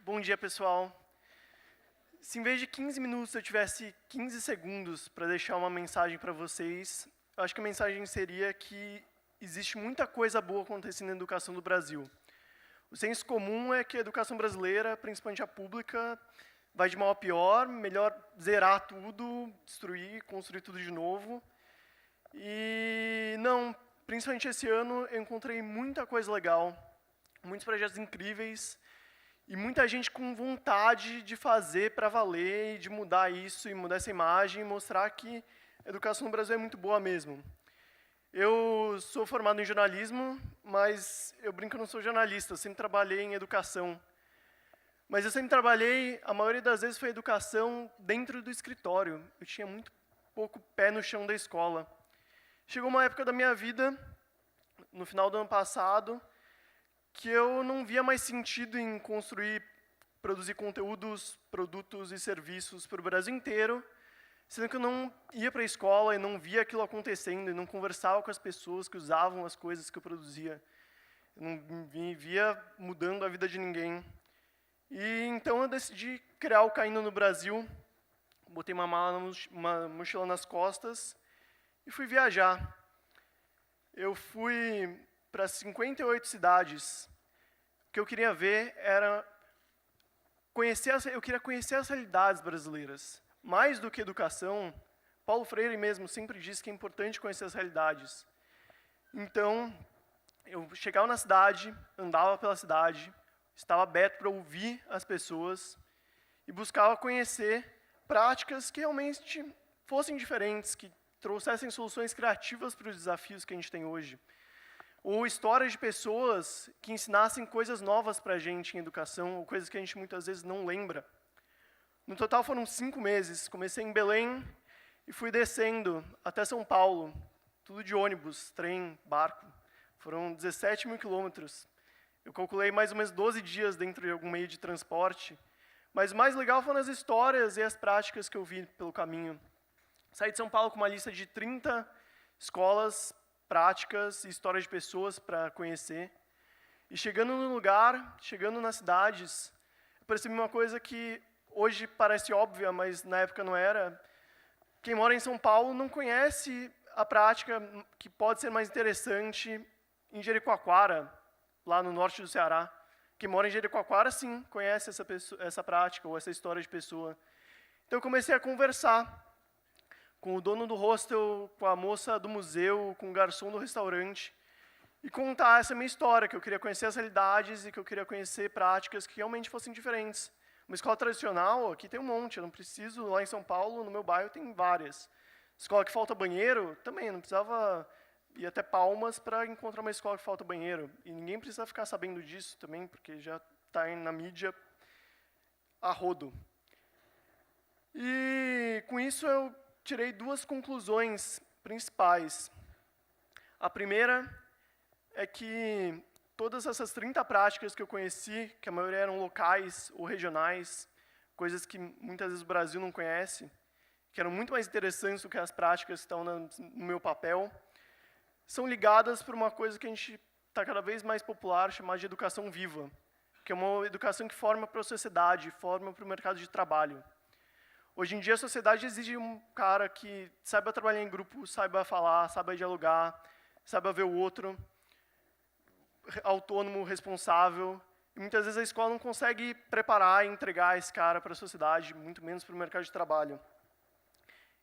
Bom dia, pessoal. Se em vez de 15 minutos eu tivesse 15 segundos para deixar uma mensagem para vocês, eu acho que a mensagem seria que existe muita coisa boa acontecendo na educação do Brasil. O senso comum é que a educação brasileira, principalmente a pública, vai de mal a pior, melhor zerar tudo, destruir, construir tudo de novo. E não, principalmente esse ano eu encontrei muita coisa legal, muitos projetos incríveis, e muita gente com vontade de fazer para valer, e de mudar isso, e mudar essa imagem, e mostrar que a educação no Brasil é muito boa mesmo. Eu sou formado em jornalismo, mas eu brinco que eu não sou jornalista, eu sempre trabalhei em educação. Mas eu sempre trabalhei, a maioria das vezes foi educação dentro do escritório. Eu tinha muito pouco pé no chão da escola. Chegou uma época da minha vida, no final do ano passado, que eu não via mais sentido em produzir conteúdos, produtos e serviços para o Brasil inteiro, sendo que eu não ia para a escola e não via aquilo acontecendo, e não conversava com as pessoas que usavam as coisas que eu produzia. Eu não via mudando a vida de ninguém. E então eu decidi criar o Caindo no Brasil, botei uma mochila nas costas e fui viajar. Eu fui para 58 cidades. O que eu queria ver era eu queria conhecer as realidades brasileiras. Mais do que educação, Paulo Freire mesmo sempre disse que é importante conhecer as realidades. Então, eu chegava na cidade, andava pela cidade, estava aberto para ouvir as pessoas e buscava conhecer práticas que realmente fossem diferentes, que trouxessem soluções criativas para os desafios que a gente tem hoje. Ou histórias de pessoas que ensinassem coisas novas para a gente em educação, ou coisas que a gente muitas vezes não lembra. No total foram 5 meses. Comecei em Belém e fui descendo até São Paulo, tudo de ônibus, trem, barco. Foram 17 mil quilômetros. Eu calculei mais ou menos 12 dias dentro de algum meio de transporte. Mas o mais legal foram as histórias e as práticas que eu vi pelo caminho. Saí de São Paulo com uma lista de 30 escolas, práticas e histórias de pessoas para conhecer. E chegando no lugar, chegando nas cidades, eu percebi uma coisa que hoje parece óbvia, mas na época não era. Quem mora em São Paulo não conhece a prática que pode ser mais interessante em Jericoacoara, lá no norte do Ceará. Quem mora em Jericoacoara, sim, conhece essa prática ou essa história de pessoa. Então eu comecei a conversar com o dono do hostel, com a moça do museu, com o garçom do restaurante, e contar essa minha história, que eu queria conhecer as realidades e que eu queria conhecer práticas que realmente fossem diferentes. Uma escola tradicional, aqui tem um monte, eu não preciso, lá em São Paulo, no meu bairro, tem várias. Escola que falta banheiro, também, não precisava ir até Palmas para encontrar uma escola que falta banheiro. E ninguém precisa ficar sabendo disso também, porque já está na mídia a rodo. E com isso eu tirei 2 conclusões principais. A primeira é que todas essas 30 práticas que eu conheci, que a maioria eram locais ou regionais, coisas que muitas vezes o Brasil não conhece, que eram muito mais interessantes do que as práticas que estão no meu papel, são ligadas por uma coisa que a gente está cada vez mais popular, chamada de educação viva, que é uma educação que forma para a sociedade, forma para o mercado de trabalho. Hoje em dia, a sociedade exige um cara que saiba trabalhar em grupo, saiba falar, saiba dialogar, saiba ver o outro, autônomo, responsável. E muitas vezes a escola não consegue preparar e entregar esse cara para a sociedade, muito menos para o mercado de trabalho.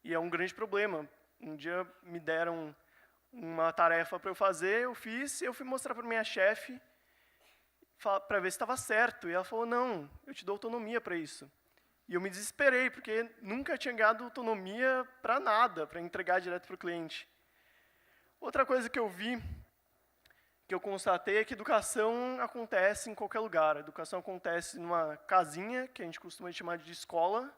E é um grande problema. Um dia me deram uma tarefa para eu fazer, eu fiz, e eu fui mostrar para minha chefe para ver se estava certo. E ela falou, não, eu te dou autonomia para isso. E eu me desesperei, porque nunca tinha ganhado autonomia para nada, para entregar direto para o cliente. Outra coisa que eu vi, que eu constatei, é que educação acontece em qualquer lugar. A educação acontece numa casinha, que a gente costuma chamar de escola.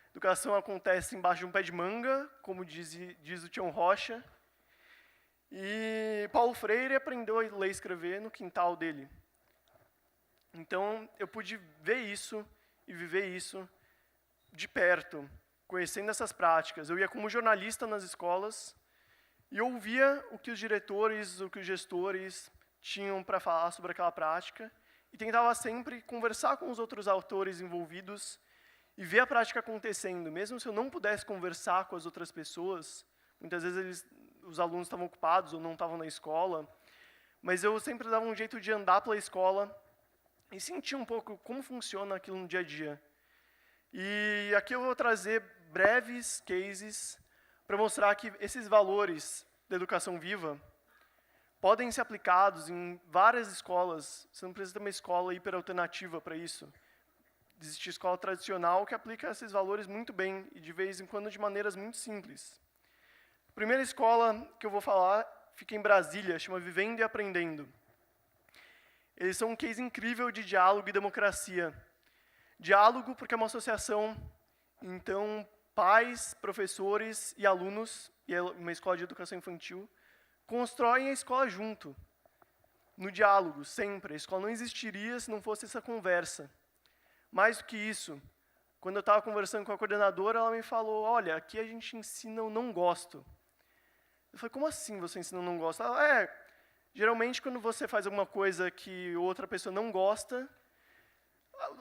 Educação acontece embaixo de um pé de manga, como diz o Tião Rocha. E Paulo Freire aprendeu a ler e escrever no quintal dele. Então, eu pude ver isso e viver isso de perto, conhecendo essas práticas. Eu ia como jornalista nas escolas e ouvia o que os diretores, o que os gestores tinham para falar sobre aquela prática e tentava sempre conversar com os outros autores envolvidos e ver a prática acontecendo. Mesmo se eu não pudesse conversar com as outras pessoas, muitas vezes os alunos estavam ocupados ou não estavam na escola, mas eu sempre dava um jeito de andar pela escola e sentir um pouco como funciona aquilo no dia a dia. E aqui eu vou trazer breves cases para mostrar que esses valores da educação viva podem ser aplicados em várias escolas. Você não precisa ter uma escola hiperalternativa para isso. Existe escola tradicional que aplica esses valores muito bem e, de vez em quando, de maneiras muito simples. A primeira escola que eu vou falar fica em Brasília, chama Vivendo e Aprendendo. Eles são um case incrível de diálogo e democracia. Diálogo porque é uma associação, então, pais, professores e alunos, e é uma escola de educação infantil, constroem a escola junto, no diálogo, sempre. A escola não existiria se não fosse essa conversa. Mais do que isso, quando eu estava conversando com a coordenadora, ela me falou, olha, aqui a gente ensina o não gosto. Eu falei, como assim você ensina o não gosto? Ela, geralmente quando você faz alguma coisa que outra pessoa não gosta,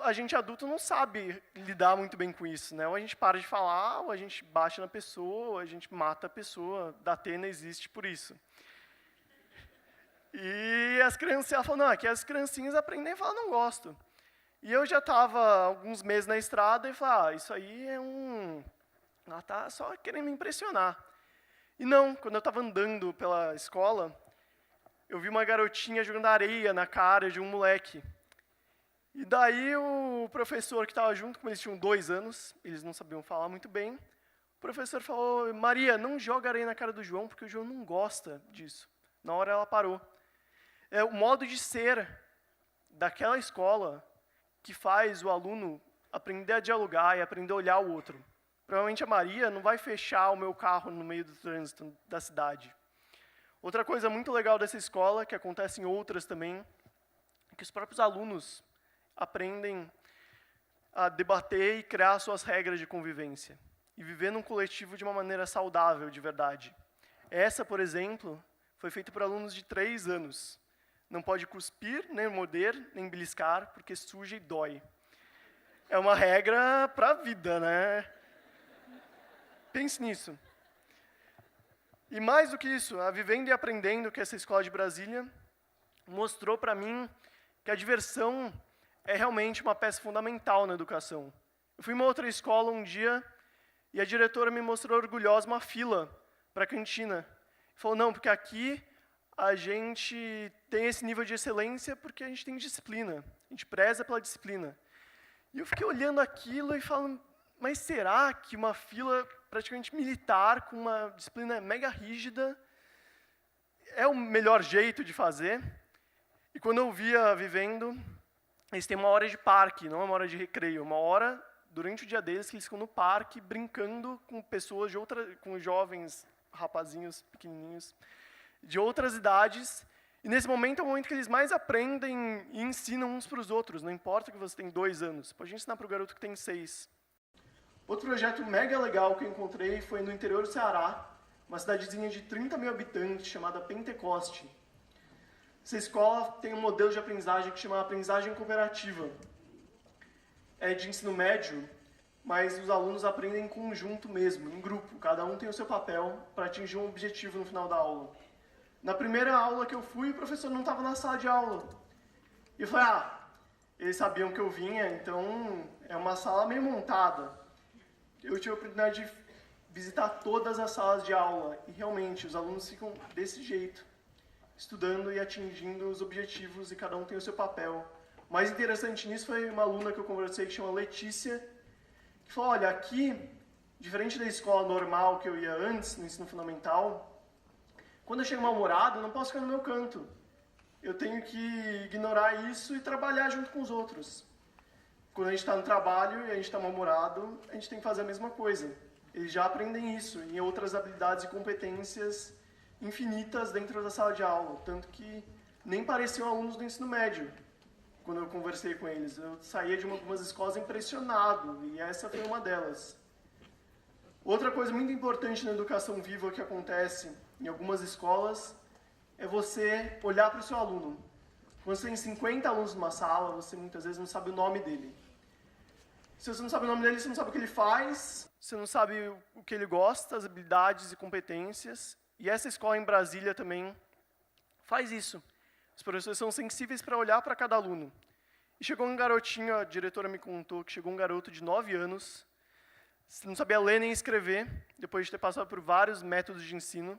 a gente adulto não sabe lidar muito bem com isso, né? Ou a gente para de falar, ou a gente bate na pessoa, ou a gente mata a pessoa. Da Atena existe por isso. E as crianças, ela falou, não, aqui as criancinhas aprendem a falar não gosto. E eu já estava alguns meses na estrada e falei, isso aí é ela está só querendo me impressionar. E não, quando eu estava andando pela escola, eu vi uma garotinha jogando areia na cara de um moleque. E daí o professor que estava junto, como eles tinham 2 anos, eles não sabiam falar muito bem, o professor falou, Maria, não joga areia na cara do João, porque o João não gosta disso. Na hora ela parou. É o modo de ser daquela escola que faz o aluno aprender a dialogar e aprender a olhar o outro. Provavelmente a Maria não vai fechar o meu carro no meio do trânsito da cidade. Outra coisa muito legal dessa escola, que acontece em outras também, é que os próprios alunos aprendem a debater e criar suas regras de convivência. E viver num coletivo de uma maneira saudável, de verdade. Essa, por exemplo, foi feita por alunos de 3 anos. Não pode cuspir, nem morder, nem beliscar, porque suja e dói. É uma regra para a vida, né? Pense nisso. E mais do que isso, a Vivendo e Aprendendo, que é essa escola de Brasília, mostrou para mim que a diversão é realmente uma peça fundamental na educação. Eu fui em uma outra escola um dia e a diretora me mostrou orgulhosa uma fila para a cantina. Falou, não, porque aqui a gente tem esse nível de excelência porque a gente tem disciplina, a gente preza pela disciplina. E eu fiquei olhando aquilo e falando, mas será que uma fila praticamente militar, com uma disciplina mega rígida, é o melhor jeito de fazer? E quando eu via Vivendo, eles têm uma hora de parque, não uma hora de recreio, uma hora durante o dia deles que eles ficam no parque brincando com pessoas com jovens rapazinhos pequenininhos de outras idades. E nesse momento é o momento que eles mais aprendem e ensinam uns para os outros. Não importa que você tem 2 anos, você pode ensinar para o garoto que tem 6. Outro projeto mega legal que eu encontrei foi no interior do Ceará, uma cidadezinha de 30 mil habitantes chamada Pentecoste. Essa escola tem um modelo de aprendizagem que chama aprendizagem cooperativa. É de ensino médio, mas os alunos aprendem em conjunto mesmo, em grupo. Cada um tem o seu papel para atingir um objetivo no final da aula. Na primeira aula que eu fui, o professor não estava na sala de aula. E eu falei, eles sabiam que eu vinha, então é uma sala meio montada. Eu tive a oportunidade de visitar todas as salas de aula, e realmente os alunos ficam desse jeito, estudando e atingindo os objetivos, e cada um tem o seu papel. O mais interessante nisso foi uma aluna que eu conversei, que chama Letícia, que falou, olha, aqui, diferente da escola normal que eu ia antes, no ensino fundamental, quando eu chego mal-humorado, eu não posso ficar no meu canto. Eu tenho que ignorar isso e trabalhar junto com os outros. Quando a gente está no trabalho e a gente está mal-humorado, a gente tem que fazer a mesma coisa. Eles já aprendem isso em outras habilidades e competências infinitas dentro da sala de aula. Tanto que nem pareciam alunos do ensino médio quando eu conversei com eles. Eu saía de algumas escolas impressionado, e essa foi uma delas. Outra coisa muito importante na educação viva que acontece em algumas escolas é você olhar para o seu aluno. Quando você tem 50 alunos numa sala, você muitas vezes não sabe o nome dele. Se você não sabe o nome dele, você não sabe o que ele faz, você não sabe o que ele gosta, as habilidades e competências. E essa escola em Brasília também faz isso. Os professores são sensíveis para olhar para cada aluno. E chegou um garotinho, a diretora me contou que chegou um garoto de 9 anos, não sabia ler nem escrever, depois de ter passado por vários métodos de ensino.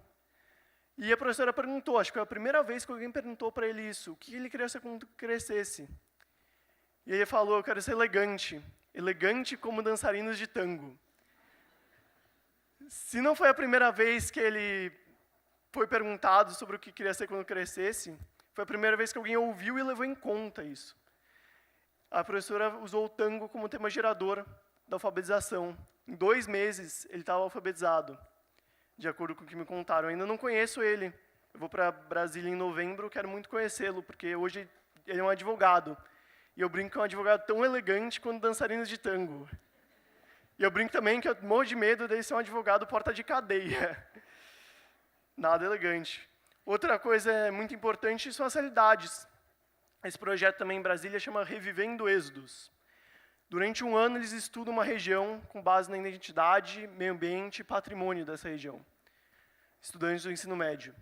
E a professora perguntou, acho que foi a primeira vez que alguém perguntou para ele isso, o que ele queria ser quando crescesse. E ele falou, eu quero ser elegante. Elegante como dançarinos de tango. Se não foi a primeira vez que ele foi perguntado sobre o que queria ser quando crescesse, foi a primeira vez que alguém ouviu e levou em conta isso. A professora usou o tango como tema gerador da alfabetização. Em 2 meses, ele estava alfabetizado, de acordo com o que me contaram. Eu ainda não conheço ele. Eu vou para Brasília em novembro, quero muito conhecê-lo, porque hoje ele é um advogado. E eu brinco que é um advogado tão elegante quanto dançarinos de tango. E eu brinco também que eu morro de medo dele ser um advogado porta de cadeia. Nada elegante. Outra coisa muito importante são as realidades. Esse projeto também em Brasília chama Revivendo Êxodos. Durante um ano, eles estudam uma região com base na identidade, meio ambiente e patrimônio dessa região. Estudantes do ensino médio.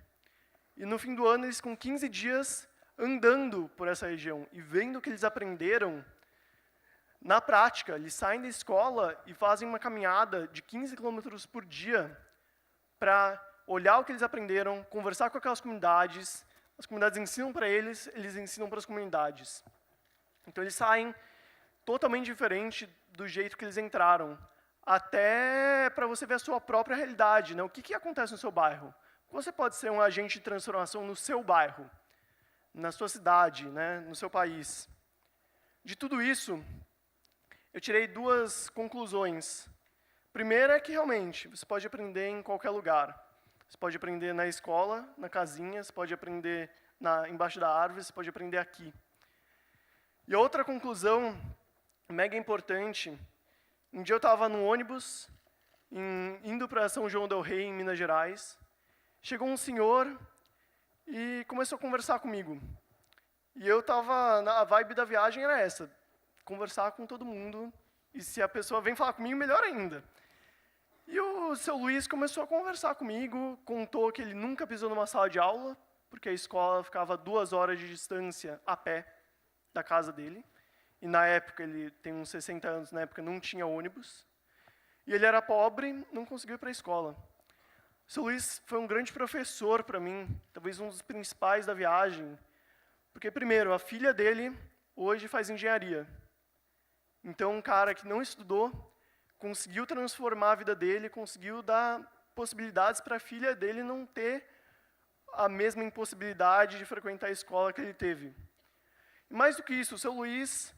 E no fim do ano, eles com 15 dias andando por essa região e vendo o que eles aprenderam, na prática, eles saem da escola e fazem uma caminhada de 15 quilômetros por dia para olhar o que eles aprenderam, conversar com aquelas comunidades, as comunidades ensinam para eles, eles ensinam para as comunidades. Então, eles saem totalmente diferente do jeito que eles entraram, até para você ver a sua própria realidade, né? O que acontece no seu bairro? Você pode ser um agente de transformação no seu bairro, na sua cidade, né, no seu país. De tudo isso, eu tirei 2 conclusões. Primeira é que, realmente, você pode aprender em qualquer lugar. Você pode aprender na escola, na casinha, você pode aprender embaixo da árvore, você pode aprender aqui. E outra conclusão, mega importante, um dia eu estava no ônibus, indo para São João del Rei, em Minas Gerais. Chegou um senhor e começou a conversar comigo. E eu estava, a vibe da viagem era essa, conversar com todo mundo, e se a pessoa vem falar comigo, melhor ainda. E o seu Luiz começou a conversar comigo, contou que ele nunca pisou numa sala de aula, porque a escola ficava 2 horas de distância a pé da casa dele. E na época, ele tem uns 60 anos, na época não tinha ônibus. E ele era pobre, não conseguiu ir para a escola. O seu Luiz foi um grande professor para mim, talvez um dos principais da viagem. Porque, primeiro, a filha dele hoje faz engenharia. Então, um cara que não estudou, conseguiu transformar a vida dele, conseguiu dar possibilidades para a filha dele não ter a mesma impossibilidade de frequentar a escola que ele teve. E mais do que isso, o seu Luiz,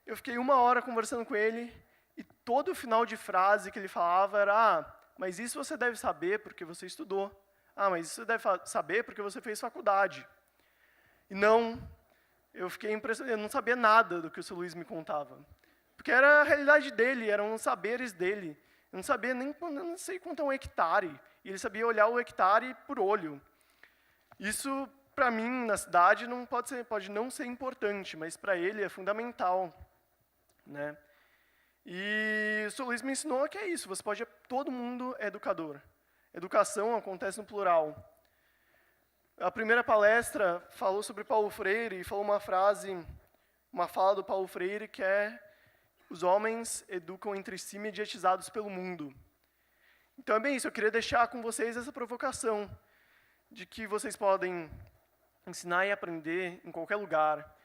eu fiquei 1 hora conversando com ele, e todo final de frase que ele falava era, mas isso você deve saber porque você estudou. Mas isso você deve saber porque você fez faculdade. E não, eu fiquei impressionado, eu não sabia nada do que o seu Luiz me contava. Porque era a realidade dele, eram os saberes dele. Eu não sabia nem, eu não sei quanto é um hectare. E ele sabia olhar o hectare por olho. Isso, para mim, na cidade, pode não ser importante, mas para ele é fundamental, né? E o seu Luiz me ensinou que é isso, todo mundo é educador. Educação acontece no plural. A primeira palestra falou sobre Paulo Freire e falou uma fala do Paulo Freire que é: os homens educam entre si mediatizados pelo mundo. Então é bem isso, eu queria deixar com vocês essa provocação de que vocês podem ensinar e aprender em qualquer lugar,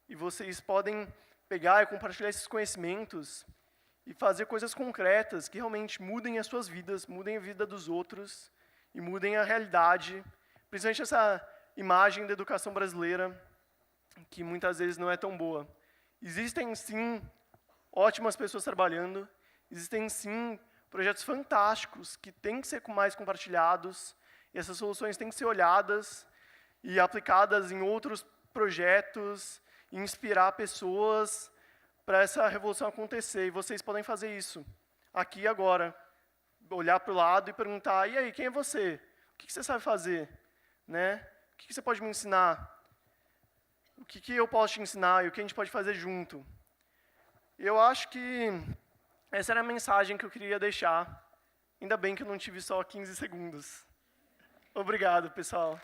e vocês podem pegar e compartilhar esses conhecimentos e fazer coisas concretas que realmente mudem as suas vidas, mudem a vida dos outros e mudem a realidade, principalmente essa imagem da educação brasileira, que muitas vezes não é tão boa. Existem, sim, ótimas pessoas trabalhando, existem, sim, projetos fantásticos que têm que ser mais compartilhados, e essas soluções têm que ser olhadas e aplicadas em outros projetos, e inspirar pessoas para essa revolução acontecer. E vocês podem fazer isso aqui e agora. Olhar para o lado e perguntar, e aí, quem é você? O que você sabe fazer? Né? O que você pode me ensinar? o que eu posso te ensinar e o que a gente pode fazer junto. Eu acho que essa era a mensagem que eu queria deixar. Ainda bem que eu não tive só 15 segundos. Obrigado, pessoal.